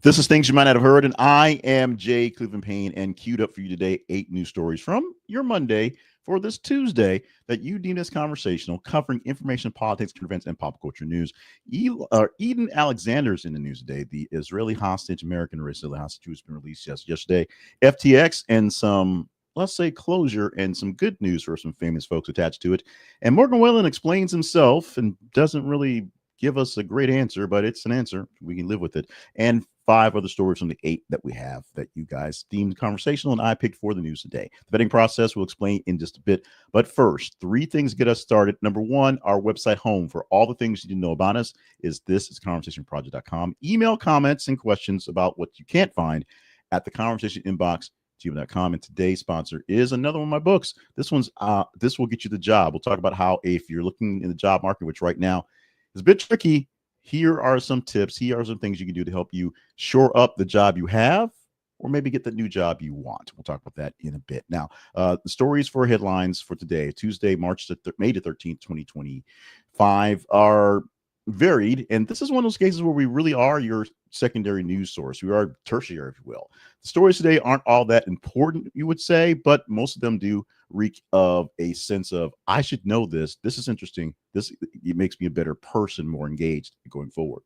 This is things you might not have heard, and I am Jay Cleveland Payne, and queued up for you today 8 news stories from your Monday for this Tuesday that you deem as conversational, covering information, politics, current events, and pop culture news. Eden Alexander's in the news today, the Israeli hostage, American Israeli hostage who's been released yesterday. FTX and some, let's say, closure and some good news for some famous folks attached to it. And Morgan Wallen explains himself and doesn't really give us a great answer, but it's an answer. We can live with it. And 5 other stories from the 8 that we have that you guys deemed conversational and I picked for the news today. The vetting process we'll explain in just a bit. But first, 3 things to get us started. Number 1, our website home for all the things you didn't know about us is conversationproject.com. Email comments and questions about what you can't find at the conversation inbox gmail.com. And today's sponsor is another one of my books. This will get you the job. We'll talk about how if you're looking in the job market, which right now is a bit tricky, here are some tips. Here are some things you can do to help you shore up the job you have or maybe get the new job you want. We'll talk about that in a bit. Now, the stories for headlines for today, Tuesday, May the 13th, 2025, are varied. And this is one of those cases where we really are your secondary news source. We are tertiary, if you will. The stories today aren't all that important, you would say, but most of them do reek of a sense of, I should know this. This is interesting. It makes me a better person, more engaged going forward.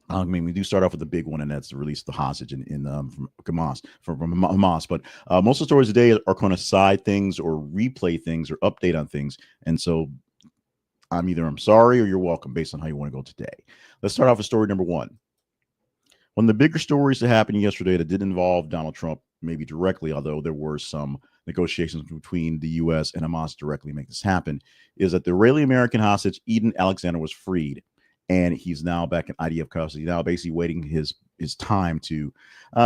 I mean, we do start off with the big one, and that's the release of the hostage from Hamas. But most of the stories today are kind of side things or replay things or update on things. And so I'm sorry or you're welcome based on how you want to go today. Let's start off with story number 1. One of the bigger stories that happened yesterday that did involve Donald Trump, maybe directly, although there were some negotiations between the U.S. and Hamas directly make this happen, is that the Israeli-American hostage, Eden Alexander, was freed. And he's now back in IDF custody, now basically waiting his time to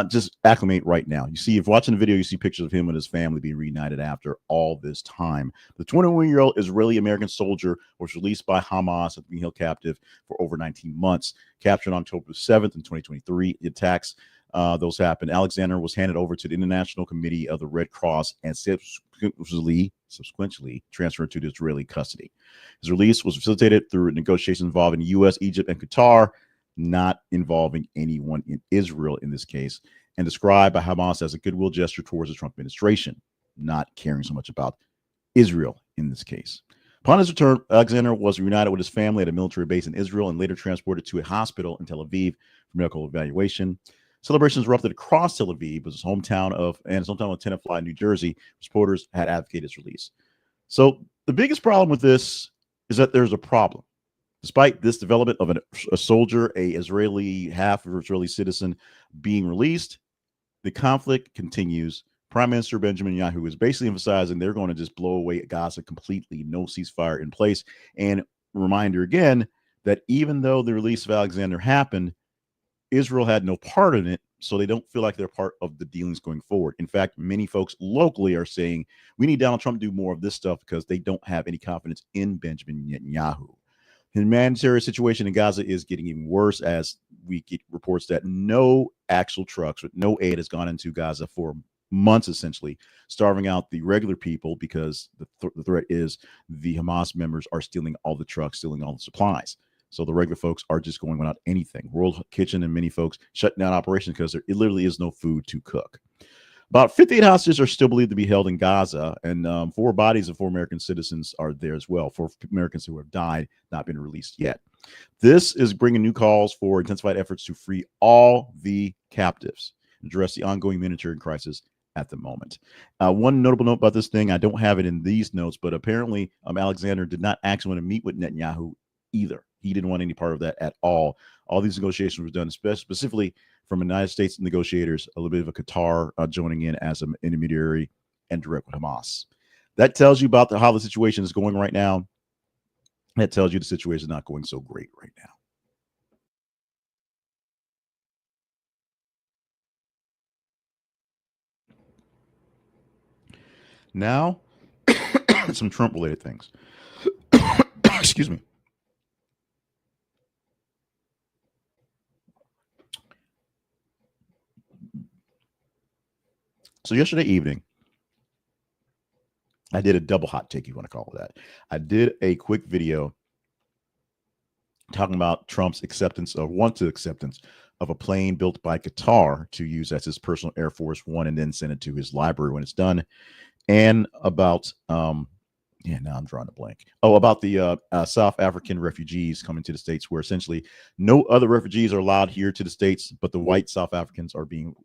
just acclimate right now. You see, if watching the video, you see pictures of him and his family being reunited after all this time. The 21-year-old Israeli-American soldier was released by Hamas after being held captive for over 19 months. Captured on October 7th in 2023, the attacks, those happened. Alexander was handed over to the International Committee of the Red Cross and subsequently transferred to the Israeli custody. His release was facilitated through negotiations involving the U.S., Egypt, and Qatar, not involving anyone in Israel in this case, and described by Hamas as a goodwill gesture towards the Trump administration, not caring so much about Israel in this case. Upon his return, Alexander was reunited with his family at a military base in Israel and later transported to a hospital in Tel Aviv for medical evaluation. Celebrations erupted across Tel Aviv, his hometown of Tenafly, New Jersey. Supporters had advocated his release. So the biggest problem with this is that there's a problem. Despite this development of a soldier, half of Israeli citizen being released, the conflict continues. Prime Minister Benjamin Netanyahu is basically emphasizing they're going to just blow away Gaza completely, no ceasefire in place. And reminder again that even though the release of Alexander happened, Israel had no part in it, so they don't feel like they're part of the dealings going forward. In fact, many folks locally are saying we need Donald Trump to do more of this stuff because they don't have any confidence in Benjamin Netanyahu. The humanitarian situation in Gaza is getting even worse as we get reports that no actual trucks with no aid has gone into Gaza for months, essentially, starving out the regular people because the threat is the Hamas members are stealing all the trucks, stealing all the supplies. So the regular folks are just going without anything. World Kitchen and many folks shutting down operations because there literally is no food to cook. About 58 hostages are still believed to be held in Gaza, and 4 bodies of 4 American citizens are there as well. 4 Americans who have died, not been released yet. This is bringing new calls for intensified efforts to free all the captives and address the ongoing humanitarian crisis at the moment. One notable note about this thing, I don't have it in these notes, but apparently Alexander did not actually want to meet with Netanyahu either. He didn't want any part of that at all. All these negotiations were done specifically from United States negotiators, a little bit of a Qatar joining in as an intermediary and direct with Hamas. That tells you about how the situation is going right now. That tells you the situation is not going so great right now. Now, some Trump-related things. Excuse me. So yesterday evening, I did a double hot take, you want to call it that. I did a quick video talking about Trump's acceptance or wanted acceptance of a plane built by Qatar to use as his personal Air Force One and then send it to his library when it's done. And about now I'm drawing a blank. Oh, about the South African refugees coming to the States, where essentially no other refugees are allowed here to the States, but the white South Africans are being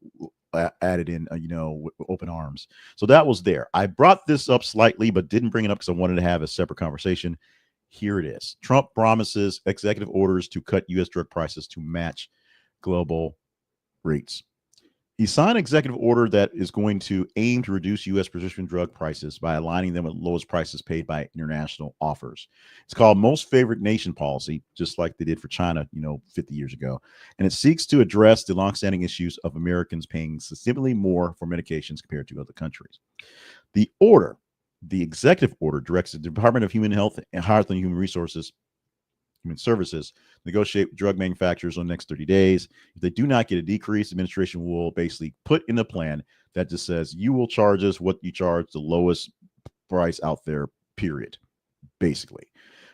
added in, with open arms. So that was there. I brought this up slightly, but didn't bring it up because I wanted to have a separate conversation. Here it is. Trump promises executive orders to cut U.S. drug prices to match global rates. He signed an executive order that is going to aim to reduce U.S. prescription drug prices by aligning them with lowest prices paid by international offers. It's called Most Favored Nation policy, just like they did for China, 50 years ago. And it seeks to address the longstanding issues of Americans paying significantly more for medications compared to other countries. The executive order directs the Department of Human Health and Human Services negotiate with drug manufacturers on the next 30 days. If they do not get a decrease, the administration will basically put in a plan that just says you will charge us what you charge the lowest price out there, period. Basically,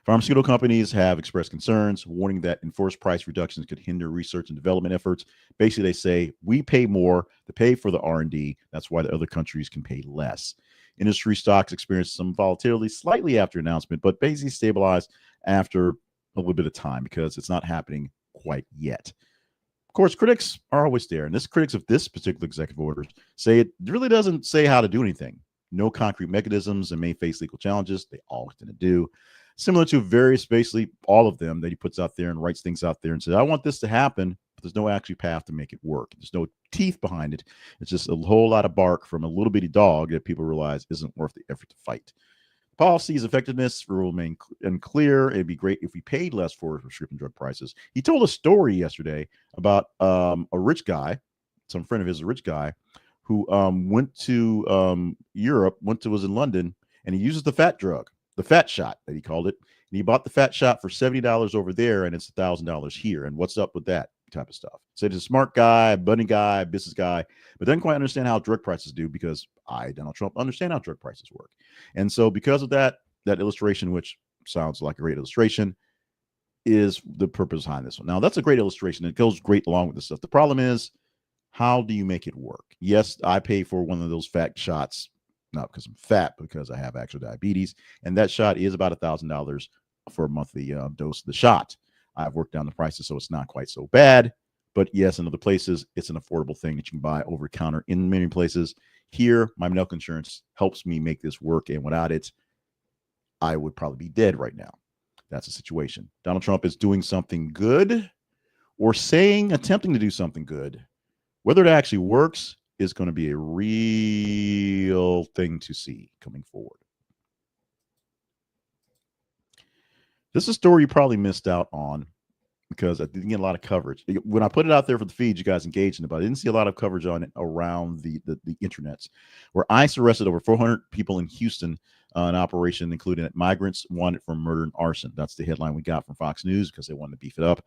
pharmaceutical companies have expressed concerns, warning that enforced price reductions could hinder research and development efforts. Basically, they say we pay more to pay for the R&D. That's why the other countries can pay less. Industry stocks experienced some volatility slightly after announcement, but basically stabilized after a little bit of time because it's not happening quite yet. Of course, critics are always there, and critics of this particular executive order say it really doesn't say how to do anything. No concrete mechanisms and may face legal challenges. They all tend to do. Similar to basically all of them that he puts out there and writes things out there and says, I want this to happen, but there's no actual path to make it work. There's no teeth behind it. It's just a whole lot of bark from a little bitty dog that people realize isn't worth the effort to fight. Policy's effectiveness will remain unclear. It'd be great if we paid less for prescription drug prices. He told a story yesterday about a rich guy, some friend of his, a rich guy, who went to Europe, was in London, and he uses the fat shot that he called it. And he bought the fat shot for $70 over there, and it's $1,000 here. And what's up with that type of stuff? So he's a smart guy, bunny guy, business guy, but doesn't quite understand how drug prices do because Donald Trump, understand how drug prices work. And so because of that illustration, which sounds like a great illustration, is the purpose behind this one. Now, that's a great illustration. It goes great along with this stuff. The problem is, how do you make it work? Yes, I pay for one of those fat shots, not because I'm fat, but because I have actual diabetes. And that shot is about $1,000 for a monthly dose of the shot. I've worked down the prices, so it's not quite so bad. But yes, in other places, it's an affordable thing that you can buy over the counter in many places. Here, my medical insurance helps me make this work. And without it, I would probably be dead right now. That's the situation. Donald Trump is doing something good or attempting to do something good. Whether it actually works is going to be a real thing to see coming forward. This is a story you probably missed out on because I didn't get a lot of coverage. When I put it out there for the feed, you guys engaged in it, but I didn't see a lot of coverage on it around the internets, where ICE arrested over 400 people in Houston, an operation including migrants wanted for murder and arson. That's the headline we got from Fox News because they wanted to beef it up.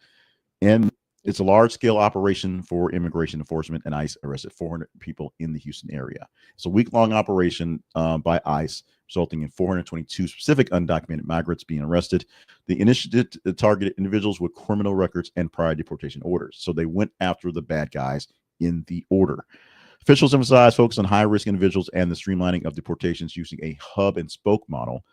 And it's a large-scale operation for immigration enforcement, and ICE arrested 400 people in the Houston area. It's a week-long operation by ICE, resulting in 422 specific undocumented migrants being arrested. The initiative targeted individuals with criminal records and prior deportation orders. So they went after the bad guys in the order. Officials emphasized focus on high-risk individuals and the streamlining of deportations using a hub-and-spoke model.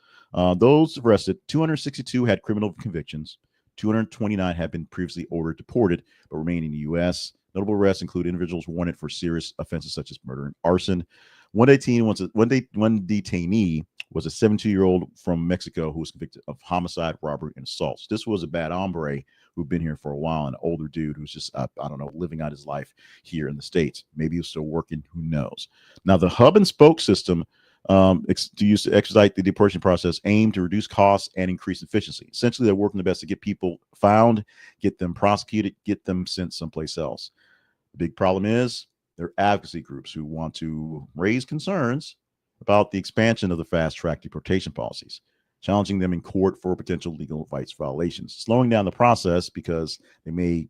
Those arrested, 262 had criminal convictions. 229 have been previously ordered deported but remain in the U.S. Notable arrests include individuals wanted for serious offenses such as murder and arson. One detainee was a 72-year-old from Mexico who was convicted of homicide, robbery, and assault. This was a bad hombre who'd been here for a while, an older dude who's just, living out his life here in the States. Maybe he's still working, who knows. Now, the hub and spoke system to expedite the deportation process aim to reduce costs and increase efficiency. Essentially, they're working the best to get people found, get them prosecuted, get them sent someplace else. The big problem is there are advocacy groups who want to raise concerns about the expansion of the fast-track deportation policies, challenging them in court for potential legal rights violations, slowing down the process because they may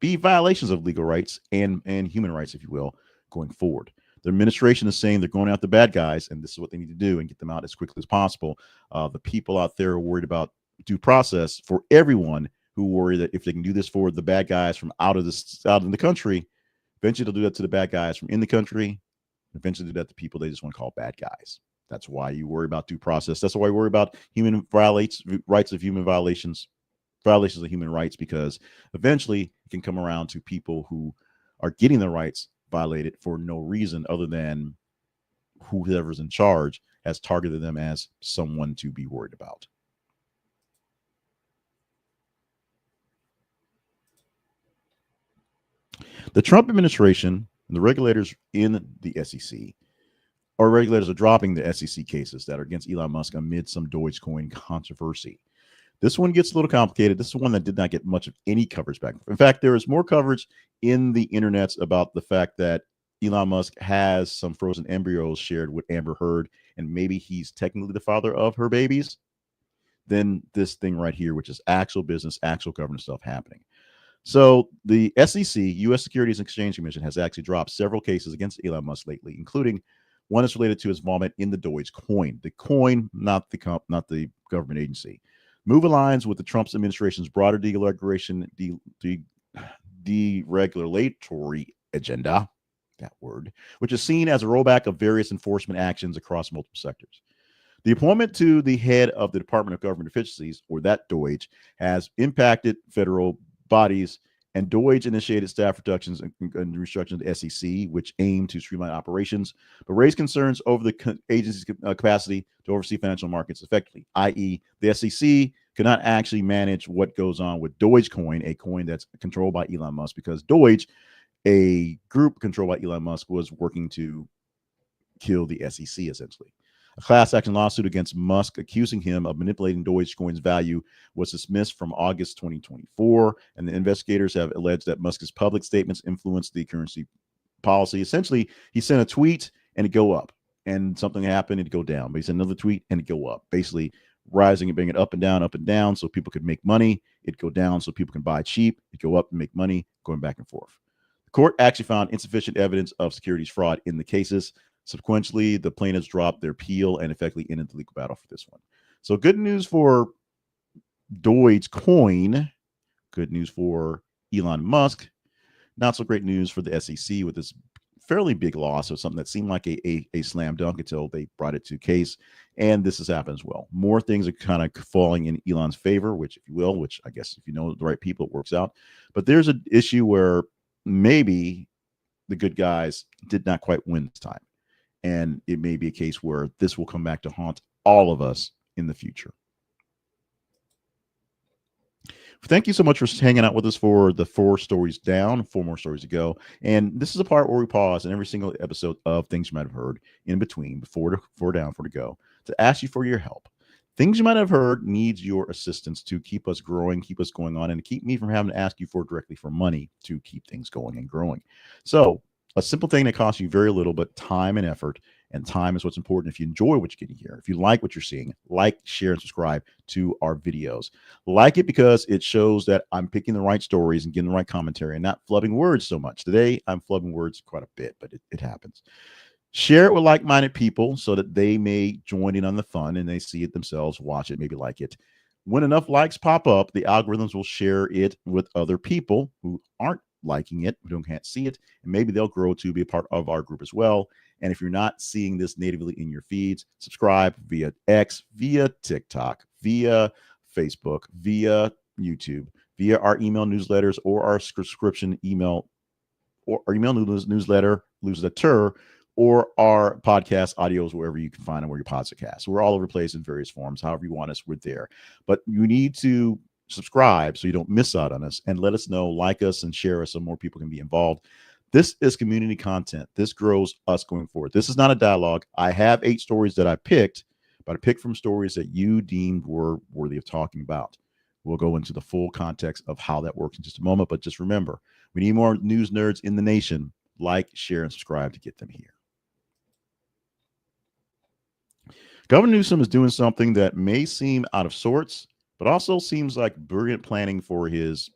be violations of legal rights and human rights, if you will, going forward. The administration is saying they're going after the bad guys, and this is what they need to do and get them out as quickly as possible. The people out there are worried about due process for everyone who worry that if they can do this for the bad guys from out in the country, eventually they'll do that to the bad guys from in the country. Eventually do that to people they just want to call bad guys. That's why you worry about due process. That's why you worry about rights of human violations of human rights, because eventually it can come around to people who are getting their rights violated for no reason other than whoever's in charge has targeted them as someone to be worried about. The Trump administration and the regulators in the SEC, or regulators are dropping the SEC cases that are against Elon Musk amid some Dogecoin controversy. This one gets a little complicated. This is one that did not get much of any coverage back. In fact, there is more coverage in the internets about the fact that Elon Musk has some frozen embryos shared with Amber Heard, and maybe he's technically the father of her babies, than this thing right here, which is actual business, actual government stuff happening. So the SEC, U.S. Securities and Exchange Commission, has actually dropped several cases against Elon Musk lately, including one that's related to his involvement in the Dogecoin. The coin, not the government agency. Move aligns with the Trump administration's broader deregulatory agenda, that word, which is seen as a rollback of various enforcement actions across multiple sectors. The appointment to the head of the Department of Government Efficiencies, or that DOGE, has impacted federal bodies, and DOGE initiated staff reductions and restructuring of the SEC, which aim to streamline operations, but raised concerns over the agency's capacity to oversee financial markets effectively, i.e., the SEC cannot actually manage what goes on with Dogecoin, a coin that's controlled by Elon Musk, because Doge, a group controlled by Elon Musk, was working to kill the SEC, essentially. A class action lawsuit against Musk accusing him of manipulating Dogecoin's value was dismissed from August 2024, and the investigators have alleged that Musk's public statements influenced the currency policy. Essentially, he sent a tweet and it'd go up, and something happened, it'd go down. But he sent another tweet and it'd go up, basically rising and bringing it up and down so people could make money. It'd go down so people can buy cheap. It'd go up and make money, going back and forth. The court actually found insufficient evidence of securities fraud in the cases. Subsequently, the plaintiffs dropped their appeal and effectively ended the legal battle for this one. So good news for Dogecoin, good news for Elon Musk, not so great news for the SEC with this fairly big loss of something that seemed like a slam dunk until they brought it to case. And this has happened as well. More things are kind of falling in Elon's favor, which, if you will, which I guess if you know the right people, it works out. But there's an issue where maybe the good guys did not quite win this time. And it may be a case where this will come back to haunt all of us in the future. Thank you so much for hanging out with us for the 4 stories down, 4 more stories to go. And this is a part where we pause in every single episode of Things You Might Have Heard in between, before down, 4 to go, to ask you for your help. Things You Might Have Heard needs your assistance to keep us growing, keep us going on, and to keep me from having to ask you directly for money to keep things going and growing. So a simple thing that costs you very little, but time and effort, and time is what's important. If you enjoy what you're getting here, if you like what you're seeing, like, share, and subscribe to our videos. Like it because it shows that I'm picking the right stories and getting the right commentary and not flubbing words so much. Today, I'm flubbing words quite a bit, but it happens. Share it with like-minded people so that they may join in on the fun and they see it themselves, watch it, maybe like it. When enough likes pop up, the algorithms will share it with other people who aren't liking it, who can't see it, and maybe they'll grow to be a part of our group as well. And if you're not seeing this natively in your feeds, subscribe via X, via TikTok, via Facebook, via YouTube, via our email newsletters or our subscription email, or our email newsletter, or our podcast audios, wherever you can find them, where your podcasts. We're all over the place in various forms. However you want us, we're there. But you need to subscribe so you don't miss out on us, and let us know, like us, and share us so more people can be involved. This is community content. This grows us going forward. This is not a dialogue. I have 8 stories that I picked, but I picked from stories that you deemed were worthy of talking about. We'll go into the full context of how that works in just a moment, but just remember, we need more news nerds in the nation. Like, share, and subscribe to get them here. Governor Newsom is doing something that may seem out of sorts, but also seems like brilliant planning for his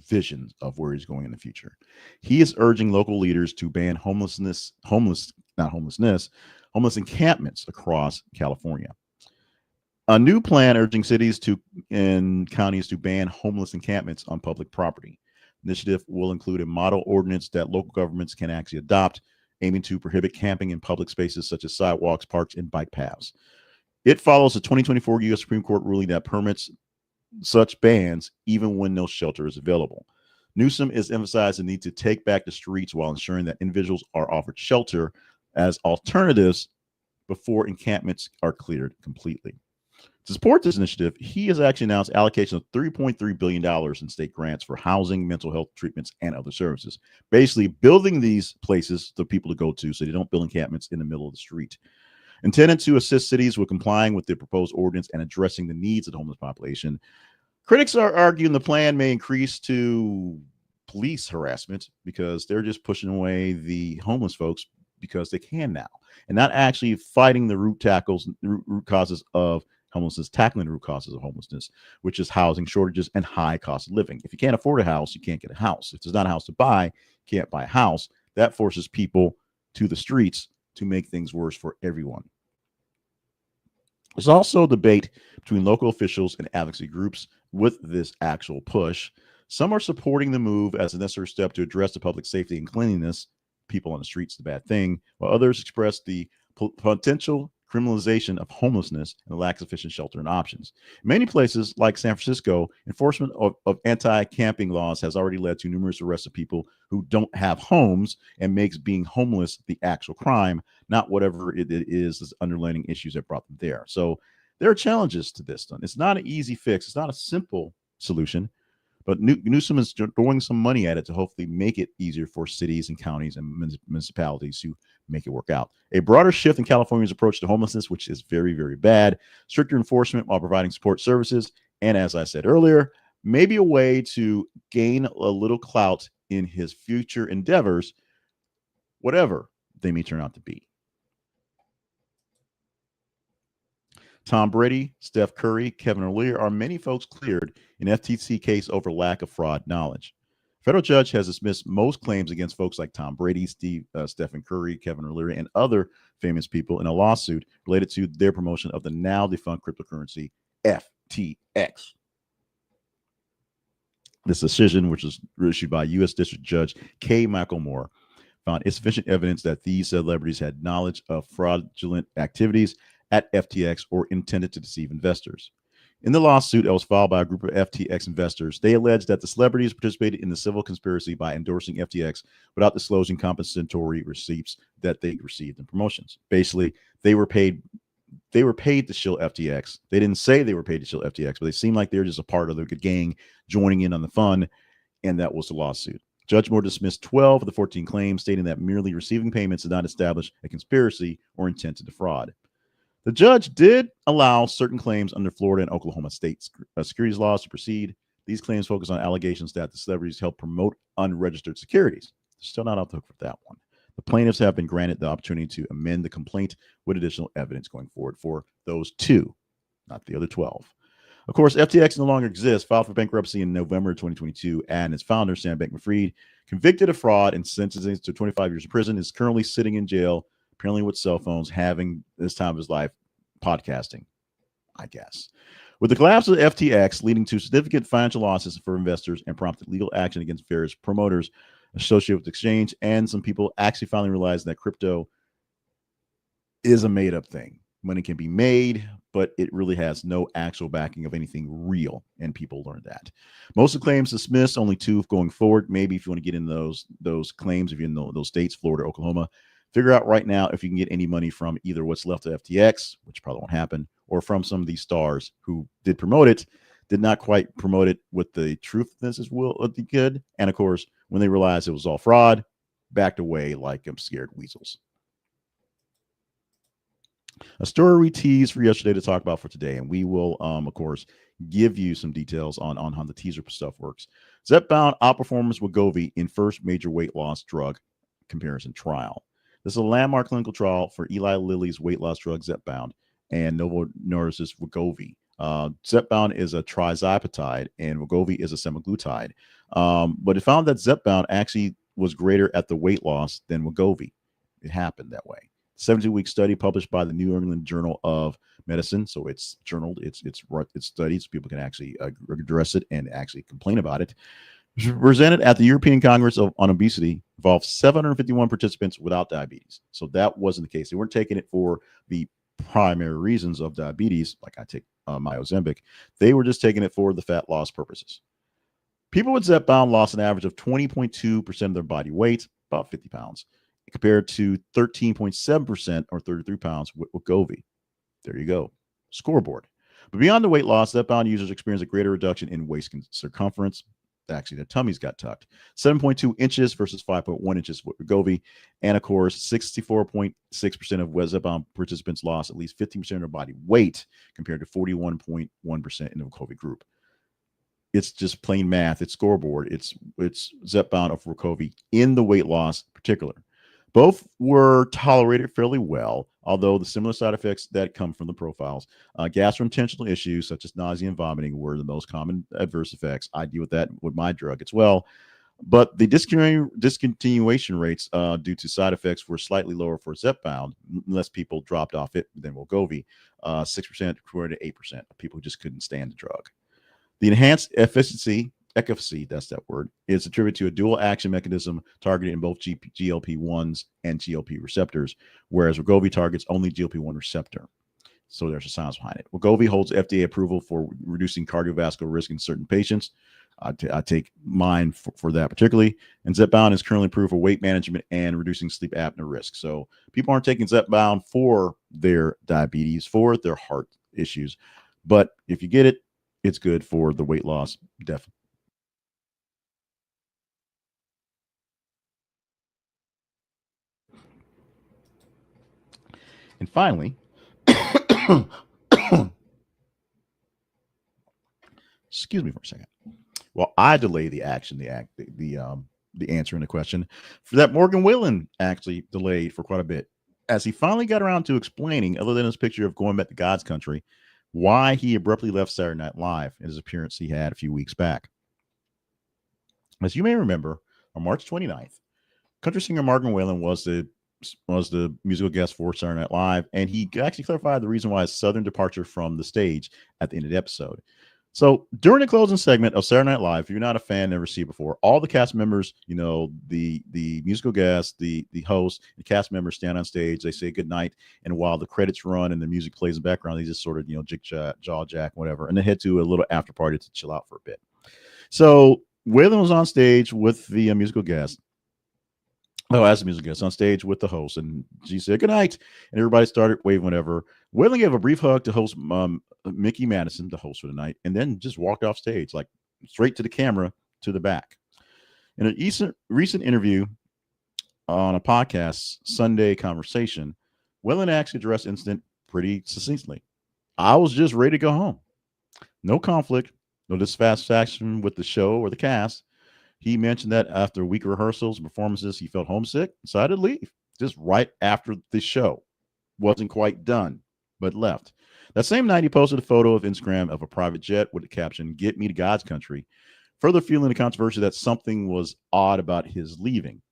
vision of where he's going in the future. He is urging local leaders to ban homeless encampments across California. A new plan urging cities and counties to ban homeless encampments on public property. Initiative will include a model ordinance that local governments can actually adopt, aiming to prohibit camping in public spaces such as sidewalks, parks, and bike paths. It follows a 2024 U.S. Supreme Court ruling that permits such bans even when no shelter is available. Newsom is emphasizing the need to take back the streets while ensuring that individuals are offered shelter as alternatives before encampments are cleared completely. To support this initiative, he has actually announced allocation of $3.3 billion in state grants for housing, mental health treatments, and other services. Basically, building these places for people to go to so they don't build encampments in the middle of the street. Intended to assist cities with complying with the proposed ordinance and addressing the needs of the homeless population. Critics are arguing the plan may increase to police harassment because they're just pushing away the homeless folks because they can now, and not actually fighting the root causes of homelessness, tackling the root causes of homelessness, which is housing shortages and high cost of living. If you can't afford a house, you can't get a house. If there's not a house to buy, you can't buy a house. That forces people to the streets to make things worse for everyone. There's also debate between local officials and advocacy groups with this actual push. Some are supporting the move as a necessary step to address the public safety and cleanliness. People on the streets, the bad thing, while others express the potential criminalization of homelessness and the lack of sufficient shelter and options. In many places, like San Francisco, enforcement of anti-camping laws has already led to numerous arrests of people who don't have homes and makes being homeless the actual crime, not whatever it is underlying issues that brought them there. So there are challenges to this. It's not an easy fix. It's not a simple solution. But Newsom is throwing some money at it to hopefully make it easier for cities and counties and municipalities to make it work out. A broader shift in California's approach to homelessness, which is very, very bad. Stricter enforcement while providing support services. And as I said earlier, maybe a way to gain a little clout in his future endeavors, whatever they may turn out to be. Tom Brady, Steph Curry, Kevin O'Leary are many folks cleared in FTC case over lack of fraud knowledge. Federal judge has dismissed most claims against folks like Tom Brady, Stephen Curry, Kevin O'Leary, and other famous people in a lawsuit related to their promotion of the now defunct cryptocurrency FTX. This decision, which was issued by U.S. District Judge K. Michael Moore, found insufficient evidence that these celebrities had knowledge of fraudulent activities at FTX or intended to deceive investors. In the lawsuit that was filed by a group of FTX investors, they alleged that the celebrities participated in the civil conspiracy by endorsing FTX without disclosing compensatory receipts that they received in promotions. Basically, they were paid to shill FTX. They didn't say they were paid to shill FTX, but they seemed like they were just a part of the gang joining in on the fun, and that was the lawsuit. Judge Moore dismissed 12 of the 14 claims, stating that merely receiving payments did not establish a conspiracy or intent to defraud. The judge did allow certain claims under Florida and Oklahoma state securities laws to proceed. These claims focus on allegations that the celebrities helped promote unregistered securities. They're still not off the hook for that one. The plaintiffs have been granted the opportunity to amend the complaint with additional evidence going forward for those two, not the other 12. Of course, FTX no longer exists, filed for bankruptcy in November 2022, and its founder, Sam Bankman-Fried, convicted of fraud and sentenced to 25 years in prison, is currently sitting in jail, apparently with cell phones, having this time of his life podcasting, I guess. With the collapse of FTX leading to significant financial losses for investors and prompted legal action against various promoters associated with the exchange, and some people actually finally realized that crypto is a made-up thing. Money can be made, but it really has no actual backing of anything real, and people learned that. Most of the claims dismissed, only 2 going forward. Maybe if you want to get in those claims, if you're in those states, Florida, Oklahoma, figure out right now if you can get any money from either what's left of FTX, which probably won't happen, or from some of these stars who did promote it, did not quite promote it with the truthfulness as well as they could. And of course, when they realized it was all fraud, backed away like scared weasels. A story we teased for yesterday to talk about for today, and we will, of course, give you some details on how the teaser stuff works. Zepbound outperforms Wegovy in first major weight loss drug comparison trial. This is a landmark clinical trial for Eli Lilly's weight loss drug Zepbound and Novo Nordisk's Wegovy. Zepbound is a trizepatide and Wegovy is a semaglutide. But it found that Zepbound actually was greater at the weight loss than Wegovy. It happened that way. 72-week study published by the New England Journal of Medicine. So it's journaled, it's studied, so people can actually address it and actually complain about it. Presented at the European Congress on Obesity, involved 751 participants without diabetes. So that wasn't the case. They weren't taking it for the primary reasons of diabetes, like I take my Ozempic. They were just taking it for the fat loss purposes. People with Zepbound lost an average of 20.2% of their body weight, about 50 pounds, compared to 13.7% or 33 pounds with Wegovy. There you go. Scoreboard. But beyond the weight loss, Zepbound users experienced a greater reduction in waist circumference. Actually, their tummies got tucked. 7.2 inches versus 5.1 inches with Wegovy. And of course, 64.6% of Zepbound participants lost at least 15% of their body weight compared to 41.1% in the Wegovy group. It's just plain math. It's scoreboard. It's Zepbound of Wegovy in the weight loss in particular. Both were tolerated fairly well, although the similar side effects that come from the profiles, gastrointestinal issues such as nausea and vomiting were the most common adverse effects. I deal with that with my drug as well. But the discontinuation rates due to side effects were slightly lower for Zepbound, less people dropped off it than Wegovy, 6% compared to 8% of people who just couldn't stand the drug. The enhanced efficacy, that's that word, is attributed to a dual action mechanism targeting both GLP-1s and GLP receptors, whereas Wegovy targets only GLP-1 receptor. So there's a science behind it. Wegovy holds FDA approval for reducing cardiovascular risk in certain patients. I take mine for that particularly. And Zepbound is currently approved for weight management and reducing sleep apnea risk. So people aren't taking Zepbound for their diabetes, for their heart issues. But if you get it, it's good for the weight loss, definitely. And finally, excuse me for a second. Well, I delay the action, the answer in the question for that Morgan Wallen actually delayed for quite a bit as he finally got around to explaining, other than his picture of going back to God's country, why he abruptly left Saturday Night Live in his appearance he had a few weeks back. As you may remember, on March 29th, country singer Morgan Wallen was the musical guest for Saturday Night Live, and he actually clarified the reason why his sudden departure from the stage at the end of the episode. So during the closing segment of Saturday Night Live, if you're not a fan, never seen it before, all the cast members, you know, the musical guest, the host, the cast members stand on stage, they say good night, and while the credits run and the music plays in the background, they just sort of, you know, jaw jack, whatever, and they head to a little after party to chill out for a bit. So Wallen was on stage with the musical guest. Oh, as the music guest on stage with the host, and she said good night, and everybody started waving whatever. Wallen gave a brief hug to host Mickey Madison, the host for the night, and then just walked off stage, like straight to the camera to the back. In a recent interview on a podcast, Sunday Conversation, Wallen actually addressed the incident pretty succinctly. I was just ready to go home. No conflict, no dissatisfaction with the show or the cast. He mentioned that after a week of rehearsals and performances, he felt homesick, decided to leave just right after the show. Wasn't quite done, but left. That same night, he posted a photo of Instagram of a private jet with the caption, "Get me to God's country," further fueling the controversy that something was odd about his leaving.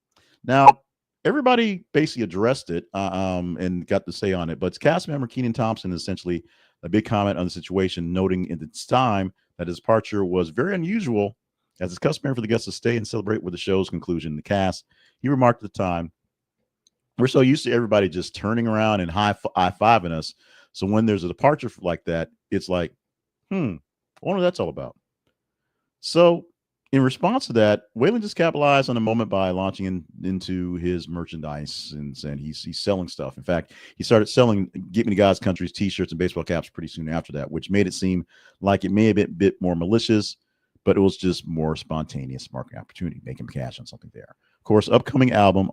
Now, everybody basically addressed it and got to say on it, but cast member Kenan Thompson essentially a big comment on the situation, noting at its time that his departure was very unusual, as it's customary for the guests to stay and celebrate with the show's conclusion. The cast, he remarked at the time, "We're so used to everybody just turning around and high-fiving us. So when there's a departure like that, it's like, I wonder what that's all about." So in response to that, Wallen just capitalized on the moment by launching into his merchandise and saying he's selling stuff. In fact, he started selling Get Me to God's Country's t-shirts and baseball caps pretty soon after that, which made it seem like it may have been a bit more malicious, but it was just more spontaneous marketing opportunity, making cash on something there. Of course, upcoming album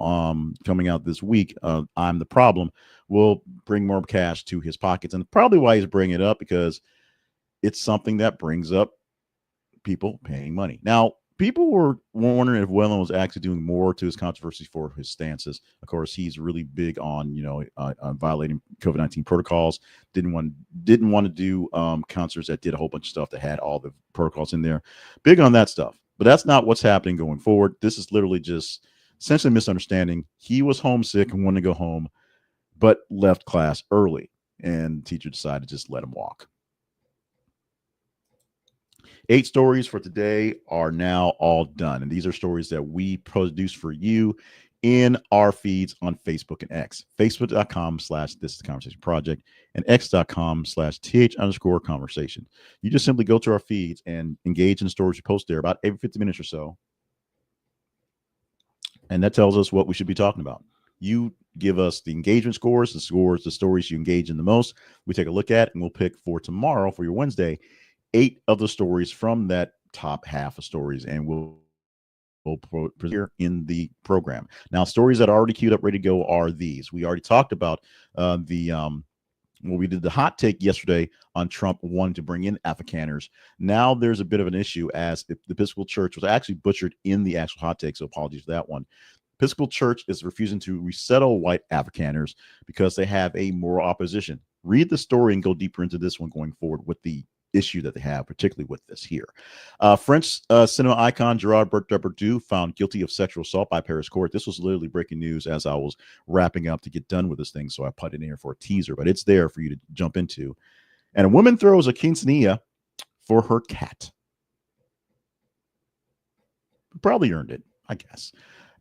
coming out this week, I'm the Problem, will bring more cash to his pockets. And probably why he's bringing it up, because it's something that brings up people paying money. Now, people were wondering if Wallen was actually doing more to his controversy for his stances. Of course, he's really big on, on violating COVID-19 protocols. Didn't want to do concerts that did a whole bunch of stuff that had all the protocols in there. Big on that stuff. But that's not what's happening going forward. This is literally just essentially a misunderstanding. He was homesick and wanted to go home. but left class early, and the teacher decided to just let him walk. 8 stories for today are now all done, and these are stories that we produce for you in our feeds on Facebook and X. Facebook.com/This is the Conversation Project and X.com/TH_conversation. You just simply go to our feeds and engage in the stories we post there about every 50 minutes or so. And that tells us what we should be talking about. You give us the engagement scores, the stories you engage in the most. We take a look at, and we'll pick for tomorrow, for your Wednesday, 8 of the stories from that top half of stories, and we'll here in the program. Now, stories that are already queued up, ready to go are these. We already talked about we did the hot take yesterday on Trump wanting to bring in Afrikaners. Now there's a bit of an issue, as the Episcopal Church was actually butchered in the actual hot take, so apologies for that one. Episcopal Church is refusing to resettle white Afrikaners because they have a moral opposition. Read the story and go deeper into this one going forward with the issue that they have, particularly with this here. French cinema icon Gerard Depardieu found guilty of sexual assault by Paris court. This was literally breaking news as I was wrapping up to get done with this thing, so I put it in here for a teaser, but it's there for you to jump into. And a woman throws a quinceanilla for her cat. Probably earned it, I guess.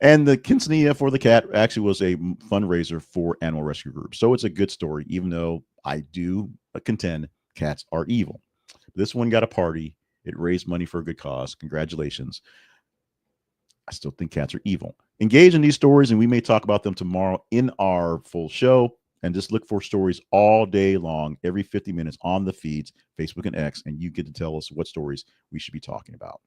And the quinceanilla for the cat actually was a fundraiser for animal rescue groups. So it's a good story, even though I do contend cats are evil. This one got a party. It raised money for a good cause. Congratulations. I still think cats are evil. Engage in these stories, and we may talk about them tomorrow in our full show. And just look for stories all day long, every 50 minutes on the feeds, Facebook and X, and you get to tell us what stories we should be talking about.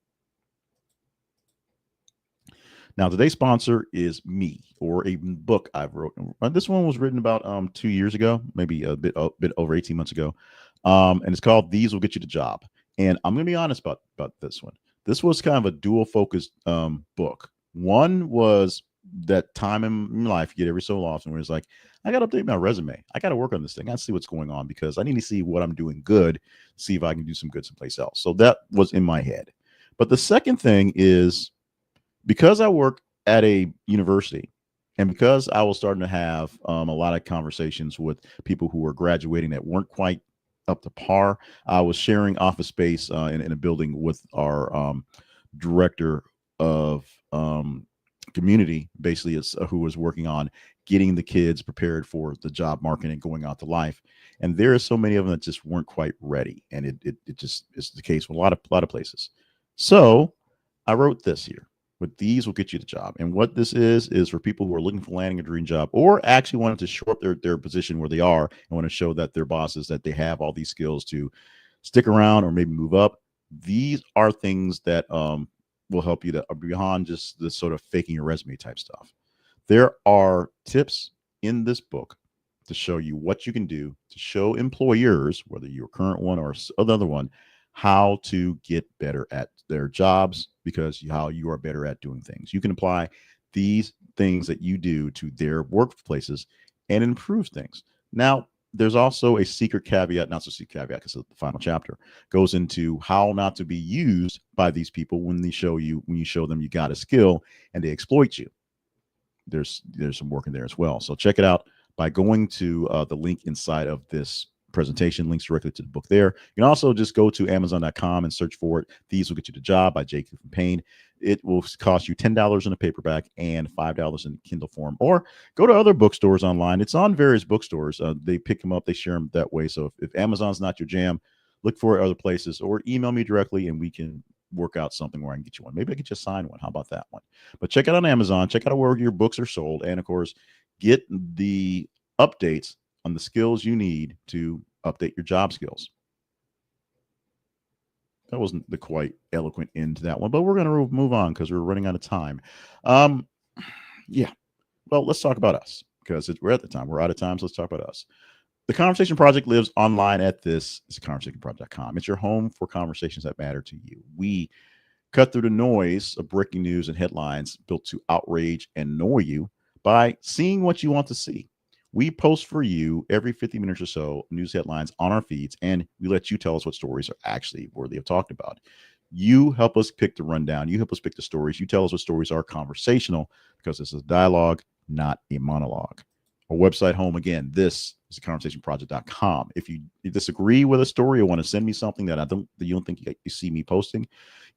Now, today's sponsor is me, or a book I've wrote. This one was written about 2 years ago, maybe a bit over 18 months ago. And it's called These Will Get You the Job. And I'm going to be honest about this one. This was kind of a dual focused book. One was that time in life you get every so often where it's like, I got to update my resume. I got to work on this thing. I got to see what's going on because I need to see what I'm doing good, see if I can do some good someplace else. So that was in my head. But the second thing is, because I work at a university and because I was starting to have a lot of conversations with people who were graduating that weren't quite up to par, I was sharing office space in a building with our director of community, basically, who was working on getting the kids prepared for the job market and going out to life. And there are so many of them that just weren't quite ready. And it just is the case with a lot of places. So I wrote this here. But these will get you the job. And what this is for people who are looking for landing a dream job or actually wanting to shore up their position where they are and want to show that their bosses that they have all these skills to stick around or maybe move up. These are things that will help you to beyond just the sort of faking your resume type stuff. There are tips in this book to show you what you can do to show employers, whether your current one or another one, how to get better at their jobs, because how you are better at doing things. You can apply these things that you do to their workplaces and improve things. Now, there's also a secret caveat, not so secret caveat because the final chapter goes into how not to be used by these people when you show them you got a skill and they exploit you. There's some work in there as well. So check it out by going to the link inside of this presentation. Links directly to the book there. You can also just go to Amazon.com and search for it. These Will Get You the Job by J. Clifton Payne. It will cost you $10 in a paperback and $5 in Kindle form. Or go to other bookstores online. It's on various bookstores. They pick them up. They share them that way. So if Amazon's not your jam, look for other places or email me directly and we can work out something where I can get you one. Maybe I can just sign one. How about that one? But check it out on Amazon. Check out where your books are sold. And, of course, get the updates on the skills you need to update your job skills. That wasn't the quite eloquent end to that one, but we're going to move on because we're running out of time. Yeah. Well, let's talk about us because we're at the time. We're out of time, so let's talk about us. The Conversation Project lives online at this. It's conversationproject.com. It's your home for conversations that matter to you. We cut through the noise of breaking news and headlines built to outrage and annoy you by seeing what you want to see. We post for you every 50 minutes or so news headlines on our feeds, and we let you tell us what stories are actually worthy of talking about. You help us pick the rundown. You help us pick the stories. You tell us what stories are conversational because this is dialogue, not a monologue. Our website home again, this is theconversationproject.com. If you disagree with a story or want to send me something that you don't think you see me posting,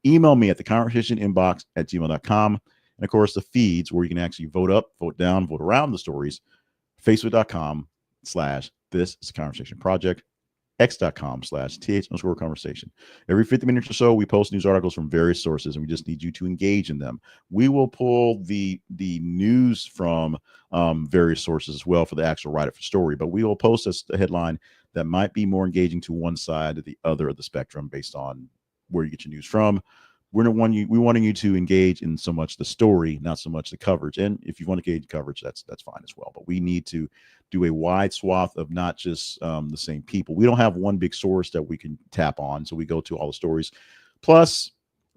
email me at theconversationinbox@gmail.com. And of course, the feeds where you can actually vote up, vote down, vote around the stories. Facebook.com/this is a conversation project. X.com/th_conversation. Every 50 minutes or so, we post news articles from various sources, and we just need you to engage in them. We will pull the news from various sources as well for the actual write-up story, but we will post a headline that might be more engaging to one side or the other of the spectrum based on where you get your news from. We wanting you to engage in so much the story, not so much the coverage. And if you want to engage coverage, that's fine as well. But we need to do a wide swath of not just the same people. We don't have one big source that we can tap on, so we go to all the stories. Plus,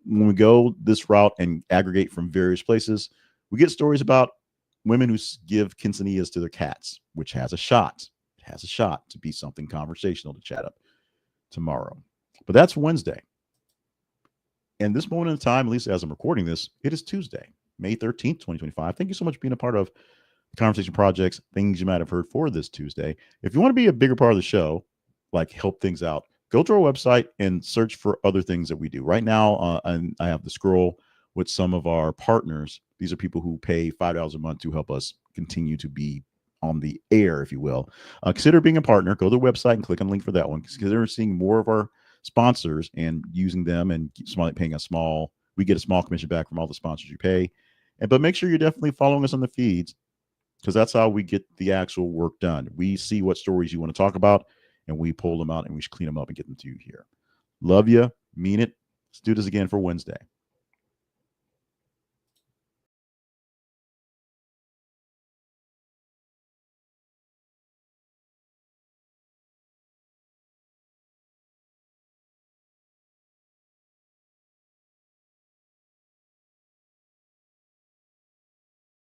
when we go this route and aggregate from various places, we get stories about women who give quinceañeras to their cats, which has a shot. It has a shot to be something conversational to chat up tomorrow. But that's Wednesday. And this moment in time, at least as I'm recording this, it is Tuesday, May 13th, 2025. Thank you so much for being a part of the Conversation Project's things you might have heard for this Tuesday. If you want to be a bigger part of the show, like help things out, go to our website and search for other things that we do. Right now, I have the scroll with some of our partners. These are people who pay $5 a month to help us continue to be on the air, if you will. Consider being a partner. Go to the website and click on the link for that one. Consider seeing more of our sponsors and using them and paying we get a small commission back from all the sponsors you pay. But make sure you're definitely following us on the feeds, because that's how we get the actual work done. We see what stories you want to talk about, and we pull them out and we clean them up and get them to you here. Love you. Mean it. Let's do this again for Wednesday.